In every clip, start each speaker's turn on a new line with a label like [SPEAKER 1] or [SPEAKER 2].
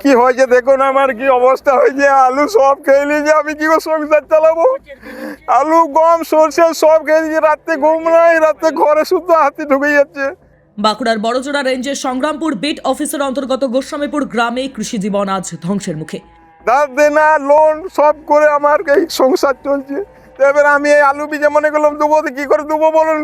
[SPEAKER 1] কি হয়েছে দেখুন, আমার কি অবস্থা হয়েছে। আলু সব খেয়ে নিয়েছে, আমি কি করে সংসার চালাবো? আলু গম সরষে সব খেয়ে নিয়েছে, রাত্রে ঘুম নাই, রাত্রে ঘরে শুদ্ধ হাতি ঢুকে যাচ্ছে।
[SPEAKER 2] বাঁকুড়ার বড়জোড়া রেঞ্জের সংগ্রামপুর বিট অফিসের অন্তর্গত গোস্বামীপুর গ্রামে কৃষি জীবন আজ ধ্বংসের মুখে।
[SPEAKER 1] ধার দেনা লোন সব করে আমার এই সংসার চলছে। এবার আমি এই আলু বীজে মনে করলাম দেবো, কি করে দেবো বলুন?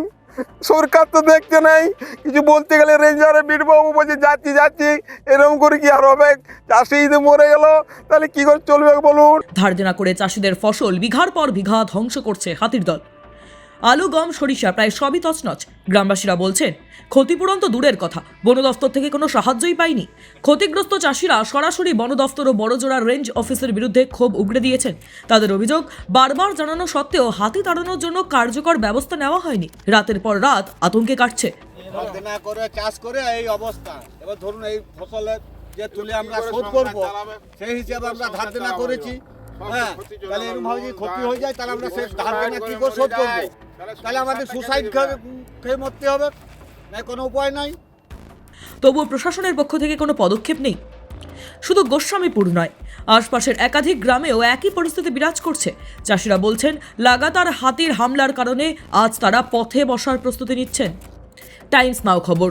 [SPEAKER 1] সরকার তো দেখতে নাই, কিছু বলতে গেলে রেঞ্জারে বিটবাবু বলছে যাচ্ছি যাচ্ছি, এরকম করে কি আর হবে? চাষি যদি মরে গেল তাহলে কি করে চলবে বলুন?
[SPEAKER 2] ধার দেনা করে চাষিদের ফসল বিঘার পর বিঘা ধ্বংস করছে হাতির দল। আলু গম সরিষা প্রায় সবই তছনছ। গ্রামবাসীরা বলছেন ক্ষতিপূরণ তো দূরের কথা, বন দফতর থেকে কোনো সাহায্যই পায়নি। ক্ষতিগ্রস্ত চাষিরা সরাসরি বন দফতর ও বড়জোড়া রেঞ্জ অফিসের বিরুদ্ধে ক্ষোভ উগড়ে দিয়েছেন। তাদের অভিযোগ, বারবার জানানো সত্ত্বেও হাতি তাড়ানোর জন্য কার্যকর ব্যবস্থা নেওয়া হয়নি। রাতের পর রাত আতঙ্কে কাটছে।
[SPEAKER 3] না করে চাষ করে এই অবস্থা। এবার ধরুন এই ফসলের যে তুলে আমরা শোধ করবো, সেই হিসাবে আমরা ধার দেনা করেছি। হ্যাঁ, তাহলে এরকম ভাবে যদি ক্ষতি হয়ে যায় তাহলে আমরা সেই ধার দেনা কি করে শোধ করবো? তাহলে আমাদের সুসাইড খেয়ে মরতে হবে, না কোনো উপায় নাই।
[SPEAKER 2] তবুও প্রশাসনের পক্ষ থেকে কোনো পদক্ষেপ নেই। শুধু গোস্বামীপুর নয়, আশপাশের একাধিক গ্রামেও একই পরিস্থিতি বিরাজ করছে। চাষিরা বলছেন লাগাতার হাতির হামলার কারণে আজ তারা পথে বসার প্রস্তুতি নিচ্ছেন। টাইমস নাও খবর।